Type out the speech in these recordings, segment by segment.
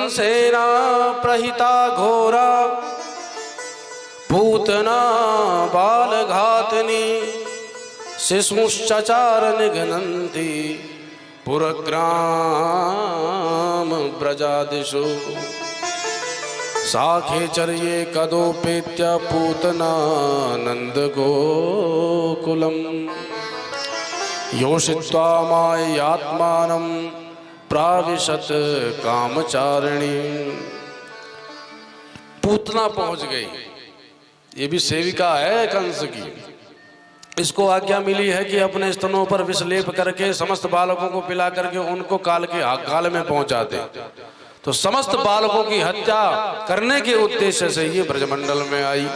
कंसेना प्रहिता घोरा पूतना बालघातिनी शिशुश्चचार निघ्नन्ति पुरग्राम ब्रजादिषु साखेचर्ये कदोपेत्य पूतना नंद गोकुलम योषित्वा मायात्मानं प्राविशत कामचारिणी। पूतना पहुंच गई, ये भी सेविका है कंस की। इसको आज्ञा मिली है कि अपने स्तनों पर विषलेप करके समस्त बालकों को पिला करके उनको काल के काल में पहुंचा दे। तो समस्त बालकों की हत्या करने के उद्देश्य से ये ब्रजमंडल में आई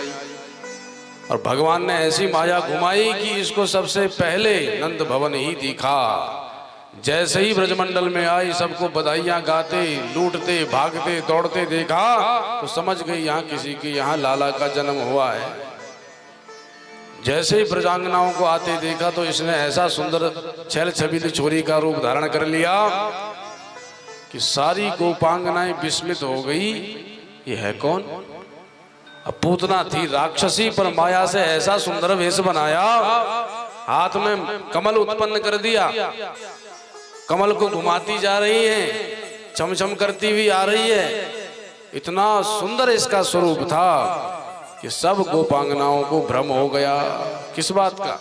और भगवान ने ऐसी माया घुमाई कि इसको सबसे पहले नंद भवन ही दिखा। जैसे ही ब्रजमंडल में आई सबको बधाइयां गाते लूटते भागते दौड़ते देखा तो समझ गई यहाँ किसी के यहाँ लाला का जन्म हुआ है। जैसे ही ब्रजांगनाओं को आते देखा तो इसने ऐसा सुंदर छैल छबीली छोरी का रूप धारण कर लिया कि सारी गोपांगनाएं विस्मित हो गई, ये है कौन? अब पूतना थी राक्षसी पर माया से ऐसा सुंदर वेश बनाया, हाथ में कमल उत्पन्न कर दिया, कमल को घुमाती जा रही है, चमचम करती हुई आ रही है। इतना सुंदर इसका स्वरूप था कि सब गोपांगनाओं को भ्रम हो गया। किस बात का?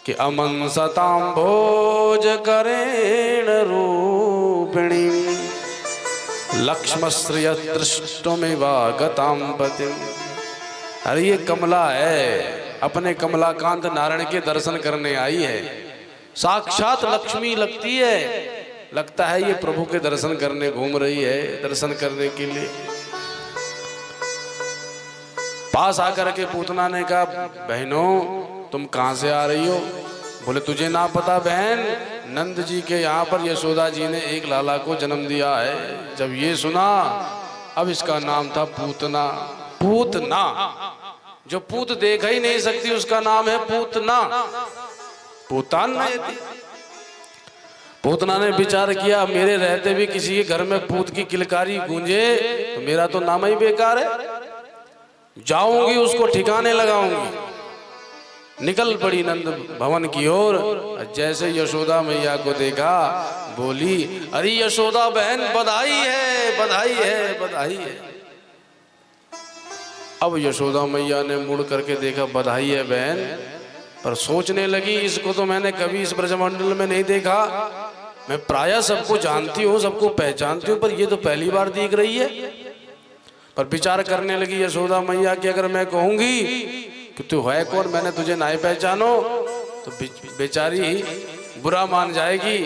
कि अमंसतां भोज करेण रूपिणी लक्ष्मश्रिय दृष्टुमिवागतां पतिम्। अरे ये कमला है, अपने कमलाकांत नारायण के दर्शन करने आई है, साक्षात लक्ष्मी लगती है, लगता है ये प्रभु के दर्शन करने घूम रही है, दर्शन करने के लिए। पास आकर के पूतना ने कहा, बहनों तुम कहां से आ रही हो? बोले तुझे ना पता बहन, नंद जी के यहाँ पर यशोदा जी ने एक लाला को जन्म दिया है। जब ये सुना, अब इसका नाम था पूतना। पूतना, जो पूत देख ही नहीं सकती उसका नाम है पूतना। पूतान नहीं थी। पूतना ने विचार किया, मेरे रहते भी किसी के घर में पूत की किलकारी गूंजे तो मेरा तो नाम ही बेकार है, जाऊंगी उसको ठिकाने लगाऊंगी। निकल पड़ी नंद भवन की ओर। जैसे यशोदा मैया को देखा बोली, अरे यशोदा बहन बधाई है, बधाई है, बधाई है। अब यशोदा मैया ने मुड़ करके देखा, बधाई है बहन, पर सोचने लगी इसको तो मैंने कभी इस ब्रजमंडल में नहीं देखा। मैं प्रायः सबको जानती हूँ, सबको पहचानती हूँ, पर ये तो पहली बार दिख रही है। पर विचार करने लगी यशोदा मैया कि अगर मैं कहूंगी कि तू है कौन, मैंने तुझे नहीं पहचानो, तो बेचारी बुरा मान जाएगी,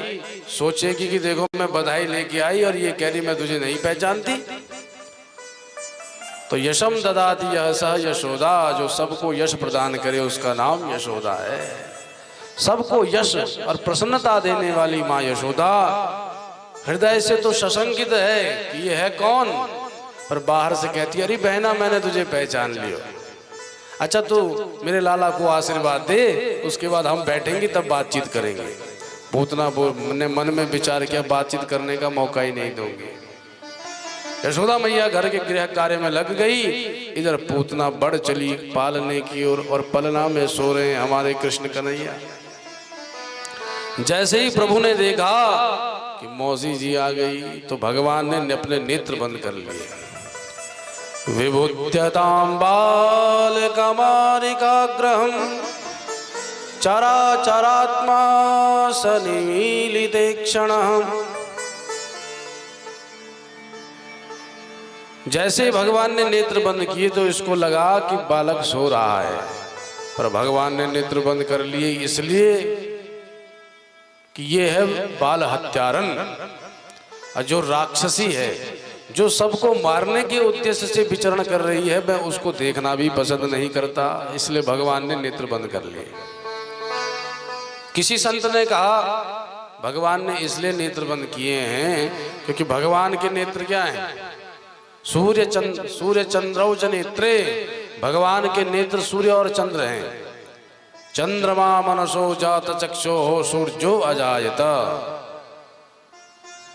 सोचेगी कि देखो मैं बधाई लेके आई और ये कह रही मैं तुझे नहीं पहचानती। तो यशम ददाति यह सह यशोदा, जो सबको यश प्रदान करे उसका नाम यशोदा है। सबको यश और प्रसन्नता देने वाली माँ यशोदा हृदय से तो सशंकित है कि ये है कौन, पर बाहर से कहती है, अरे बहना मैंने तुझे पहचान लियो। अच्छा तू मेरे लाला को आशीर्वाद दे, उसके बाद हम बैठेंगे तब बातचीत करेंगे। पूतना ने मन में विचार किया, बातचीत करने का मौका ही नहीं दूंगी। यशोदा मैया घर के गृह कार्य में लग गई, इधर पूतना बढ़ चली पालने की ओर और पलना में सो रहे हमारे कृष्ण कन्हैया। जैसे ही प्रभु ने देखा कि मौसी जी आ गई तो भगवान ने अपने नेत्र बंद कर लिए। विभुत्यतां बालकमानिकाग्रहं चराचरात्मा सनिमीलिते क्षणः। जैसे भगवान ने नेत्र बंद किए तो इसको लगा कि बालक सो रहा है, पर भगवान ने नेत्र बंद कर लिए इसलिए कि ये है बाल हत्यारन, जो राक्षसी है, जो सबको मारने के उद्देश्य से विचरण कर रही है, मैं उसको देखना भी पसंद नहीं करता, इसलिए भगवान ने नेत्र बंद कर लिए। किसी संत ने कहा भगवान ने इसलिए नेत्र बंद किए हैं क्योंकि भगवान के नेत्र क्या हैं? सूर्य चंद्रौ नेत्रे, भगवान के नेत्र सूर्य और चंद्र हैं। चंद्रमा मनसो जात चक्षो सूर्यो अजायत।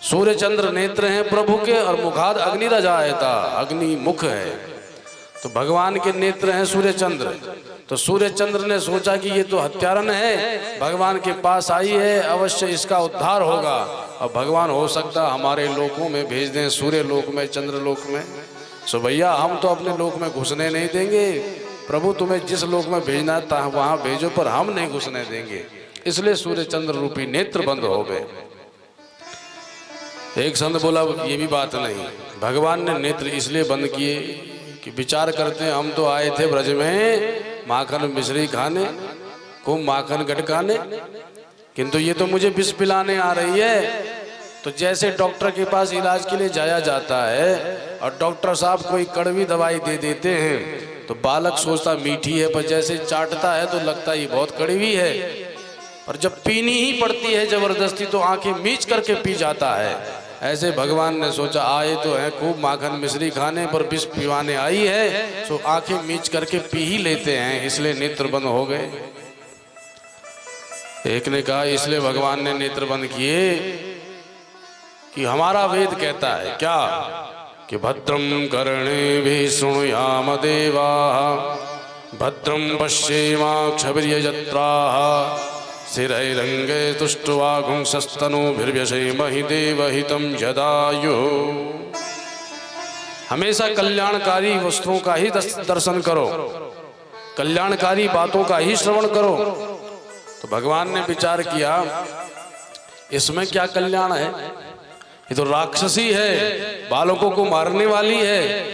सूर्य चंद्र नेत्र हैं प्रभु के और मुखाद अग्नि रजायता, अग्नि मुख है। तो भगवान के नेत्र हैं सूर्य चंद्र। तो सूर्य चंद्र ने सोचा कि ये तो हत्यारन है, भगवान के पास आई है, अवश्य इसका उद्धार होगा। और भगवान हो सकता हमारे लोकों में भेज दें, सूर्य लोक में, चंद्र लोक में। सो भैया हम तो अपने लोक में घुसने नहीं देंगे, प्रभु तुम्हें जिस लोक में भेजना है वहां भेजो, पर हम नहीं घुसने देंगे। इसलिए सूर्य चंद्र रूपी नेत्र बंद हो गए। एक संत बोला ये भी बात नहीं, भगवान ने नेत्र इसलिए बंद किए कि विचार करते हैं हम तो आए थे ब्रज में माखन मिश्री खाने, खूब माखन गटकाने, किंतु ये तो मुझे विष पिलाने आ रही है। तो जैसे डॉक्टर के पास इलाज के लिए जाया जाता है और डॉक्टर साहब कोई कड़वी दवाई दे देते हैं तो बालक सोचता मीठी है, पर जैसे चाटता है तो लगता है ये बहुत कड़वी है, पर जब पीनी ही पड़ती है जबरदस्ती तो आंखें मीच करके पी जाता है। ऐसे भगवान ने सोचा आए तो है खूब माखन मिश्री खाने, पर विष पिवाने आई है, तो आंखें मीच करके पी ही लेते हैं, इसलिए नेत्र बंद हो गए। एक ने कहा इसलिए भगवान ने नेत्र बंद किए कि हमारा वेद कहता है क्या कि भद्रम कर्णेभिः शृणुयाम देवाः, भद्रम पश्येमाक्षभिर्यजत्राः, स्थिरैरङ्गे तुष्ट्वागुंसस्तनूभिर्व्यसेमहि देवहितं यदायुः। हमेशा कल्याणकारी वस्तुओं का ही दर्शन करो, कल्याणकारी बातों का ही श्रवण करो। तो भगवान ने विचार किया इसमें क्या कल्याण है, ये तो राक्षसी है, बालकों को मारने वाली है।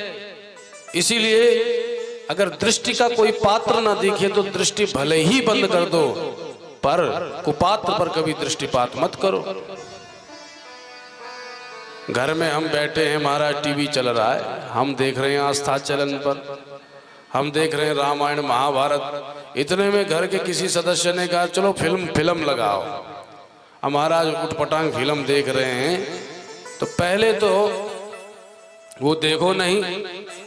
इसीलिए अगर दृष्टि का कोई पात्र ना दिखे तो दृष्टि भले ही बंद कर दो, पर कुपात्र पर कभी दृष्टिपात मत करो। घर में हम बैठे हैं, हमारा टीवी चल रहा है, हम देख रहे हैं आस्था चैनल पर, हम देख रहे हैं रामायण महाभारत। इतने में घर के किसी सदस्य ने कहा चलो फिल्म लगाओ, हमारा उटपटांग फिल्म देख रहे हैं। तो पहले तो वो देखो नहीं,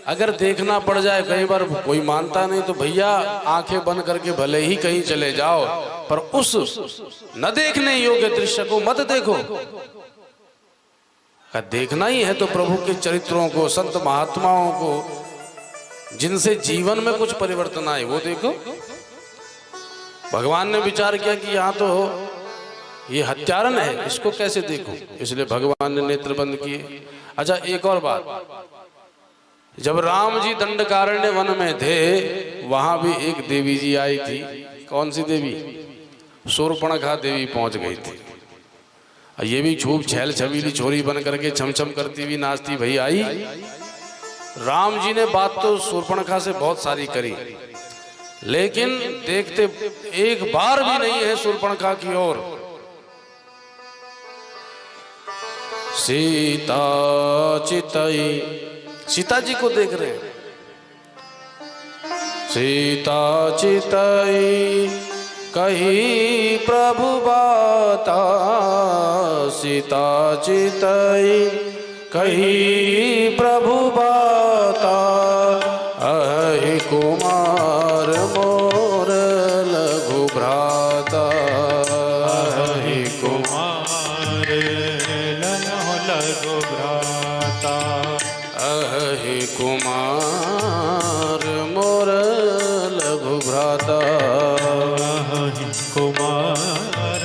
अगर देखना पड़ जाए कई बार कोई मानता नहीं तो भैया आंखें बंद करके भले ही कहीं चले जाओ, पर उस न देखने योग्य दृश्य को मत देखो। देखना ही है तो प्रभु के चरित्रों को, संत महात्माओं को, जिनसे जीवन में कुछ परिवर्तन आए वो देखो। भगवान ने विचार किया कि यहाँ तो ये हत्यारन है, इसको कैसे देखूं, इसलिए भगवान ने नेत्र बंद किए। अच्छा एक और बात, जब राम जी दंडकारण्य वन में थे वहां भी एक देवी जी आई थी। कौन सी देवी? शूर्पणखा देवी पहुंच गई थी। ये भी खूब छैल छबीली छोरी बन करके छमछम करती हुई नाचती भई आई। राम जी ने बात तो शूर्पणखा से बहुत सारी करी, लेकिन देखते एक बार भी नहीं है शूर्पणखा की ओर। सीता चितई, सीता जी को देख रहे हैं। सीता चितई कही प्रभु बाता, सीता चितई कही प्रभु बाता, अहि कुमार मोर लघु भ्राता, अहि कुमार लघु भ्राता, अहि कुमार मोर लघु भ्राता, अहि कुमार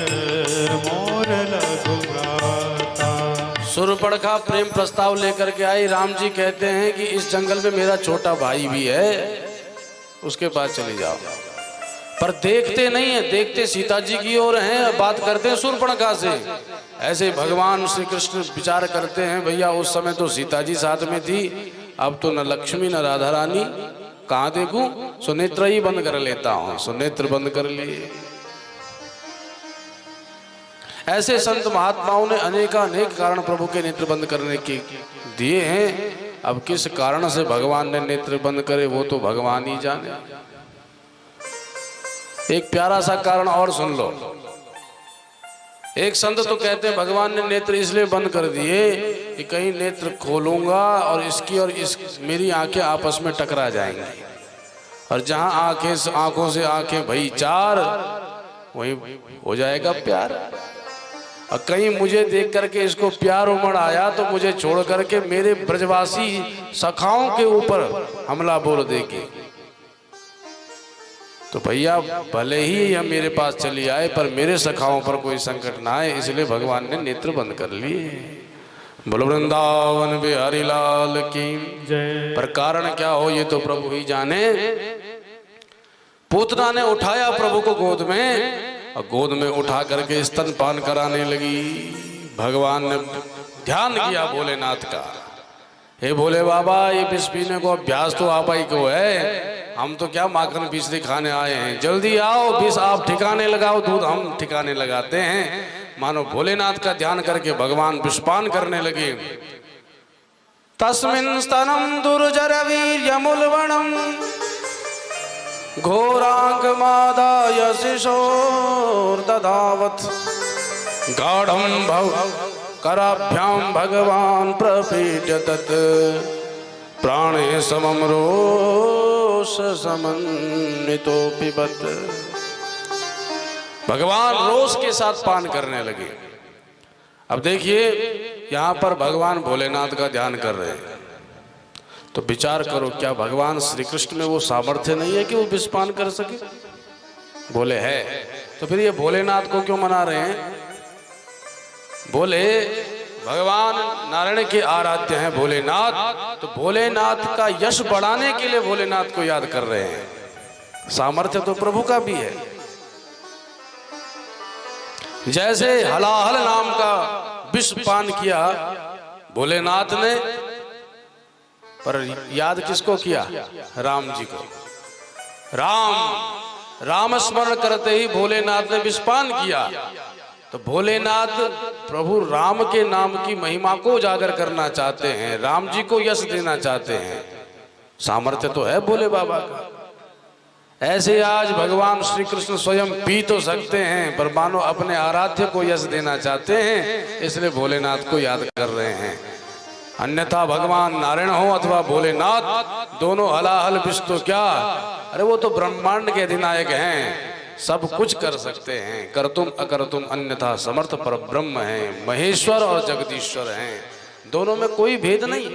मोर लघु भ्राता। शूर्पणखा प्रेम प्रस्ताव लेकर के आई। राम जी कहते हैं कि इस जंगल में मेरा छोटा भाई भी है, उसके पास चले जाओ। पर देखते नहीं है, देखते सीता जी की ओर हैं, बात करते हैं शूर्पणखा से। ऐसे भगवान श्री कृष्ण विचार करते हैं भैया उस समय तो सीता जी साथ में थी, अब तो न लक्ष्मी न राधा रानी, कहाँ देखूं, सो नेत्र ही बंद कर लेता हूं। सो नेत्र बंद कर लिए। ऐसे संत महात्माओं ने अनेकानेक कारण प्रभु के नेत्र बंद करने के दिए हैं। अब किस कारण से भगवान ने नेत्र बंद करे वो तो भगवान ही जाने। एक प्यारा सा कारण और सुन लो। एक संत तो कहते हैं भगवान ने नेत्र इसलिए बंद कर दिए कि कहीं नेत्र खोलूंगा और इसकी और इस मेरी आंखें आपस में टकरा जाएंगी, और जहां आंखों से आंखें भई चार, वहीं हो जाएगा प्यार। और कहीं मुझे देख करके इसको प्यार उमड़ आया तो मुझे छोड़ करके मेरे ब्रजवासी सखाओं के ऊपर हमला बोल देगी। तो भैया भले ही हम मेरे पास चली आए पर मेरे सखाओं पर कोई संकट ना आए, इसलिए भगवान ने नेत्र बंद कर लिए। बोलो वृंदावन बिहारी लाल की जय। पर कारण क्या हो ये तो प्रभु ही जाने। पूतना ने उठाया प्रभु को गोद में और गोद में उठा करके स्तनपान कराने लगी। भगवान ने ध्यान किया भोलेनाथ का, हे भोले बाबा ये विष पीने को अभ्यास तो आप ही को है, हम तो क्या माखन विष दिखाने आए हैं, जल्दी आओ विष आप ठिकाने लगाओ, दूध हम ठिकाने लगाते हैं। मानो भोलेनाथ का ध्यान करके भगवान विषपान करने लगे। तस्मिन् स्तनम दुर्जर वीर्यमुल्बणम् घोरांगमादाय शिशोर्दधावत् गाढ़ं कराभ्यां भगवान प्रपीड्य तत् प्राणे समं रोष समन्वितो पिबत्। भगवान रोष के साथ पान करने लगे। अब देखिए यहाँ पर भगवान भोलेनाथ का ध्यान कर रहे हैं, तो विचार करो क्या भगवान श्री कृष्ण में वो सामर्थ्य नहीं है कि वो विषपान कर सके? बोले है, तो फिर ये भोलेनाथ को क्यों मना रहे हैं? बोले भगवान नारायण के आराध्य हैं भोलेनाथ, तो भोलेनाथ का यश बढ़ाने के लिए भोलेनाथ को याद कर रहे हैं। सामर्थ्य तो प्रभु का भी है। जैसे हलाहल नाम का विष पान किया भोलेनाथ ने, पर याद किसको किया? राम जी को। राम स्मरण करते ही भोलेनाथ ने विषपान किया। तो भोलेनाथ प्रभु राम के नाम की महिमा को उजागर करना चाहते हैं, राम जी को यश देना चाहते हैं। सामर्थ्य तो है भोले बाबा का। ऐसे आज भगवान श्री कृष्ण स्वयं पी तो सकते हैं, पर मानो अपने आराध्य को यश देना चाहते हैं, इसलिए भोलेनाथ को याद कर रहे हैं। अन्यथा भगवान नारायण हो अथवा भोलेनाथ, दोनों हलाहल विष तो क्या, अरे वो तो ब्रह्मांड के अधिनायक हैं, सब कुछ कर सकते हैं। करतुम अकरतुम अन्यथा समर्थ पर ब्रह्म है, महेश्वर और जगदीश्वर हैं, दोनों में कोई भेद नहीं।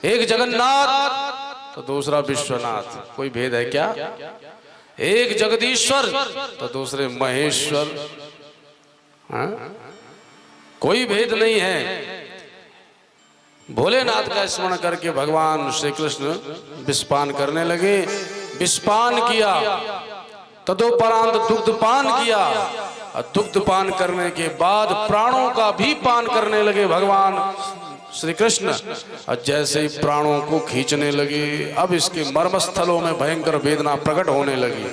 एक जगन्नाथ तो दूसरा विश्वनाथ, कोई भेद है क्या? एक जगदीश्वर तो दूसरे महेश्वर, हाँ? कोई भेद नहीं है। भोलेनाथ का स्मरण करके भगवान श्री कृष्ण विषपान करने लगे। विषपान किया, तदोपरांत दुग्धपान किया, और दुग्धपान करने के बाद प्राणों का भी पान करने लगे भगवान श्री कृष्ण। और जैसे ही प्राणों को खींचने लगे, अब इसके मर्मस्थलों में भयंकर वेदना प्रकट होने लगी।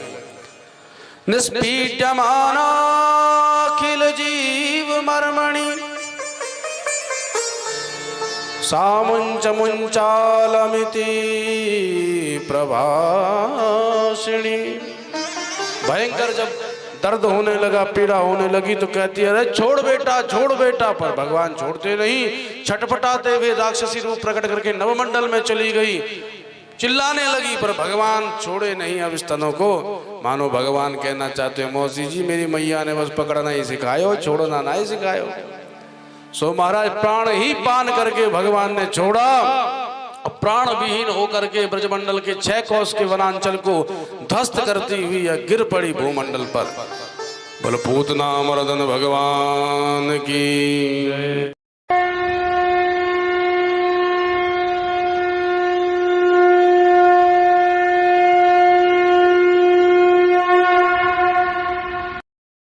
निष्पीड्यमानाखिल जीव मर्मणि सामुंच मुंचालमिति प्रभाषिणी। भयंकर जब दर्द होने लगा, पीड़ा होने लगी, तो कहती है अरे छोड़ बेटा छोड़ बेटा, पर भगवान छोड़ते नहीं। छटपटाते हुए राक्षसी रूप प्रकट करके नवमंडल में चली गई, चिल्लाने लगी, पर भगवान छोड़े नहीं अब स्तनों को। मानो भगवान कहना चाहते हैं मौसी जी मेरी मैया ने बस पकड़ना ही सिखायो, छोड़ना ना ही सिखायो। सो महाराज प्राण ही पान करके भगवान ने छोड़ा। प्राण विहीन होकर के ब्रजमंडल के 6 कोस के वनांचल को ध्वस्त करती हुई यह गिर पड़ी भूमंडल पर। बोलो पूतना मर्दन भगवान की।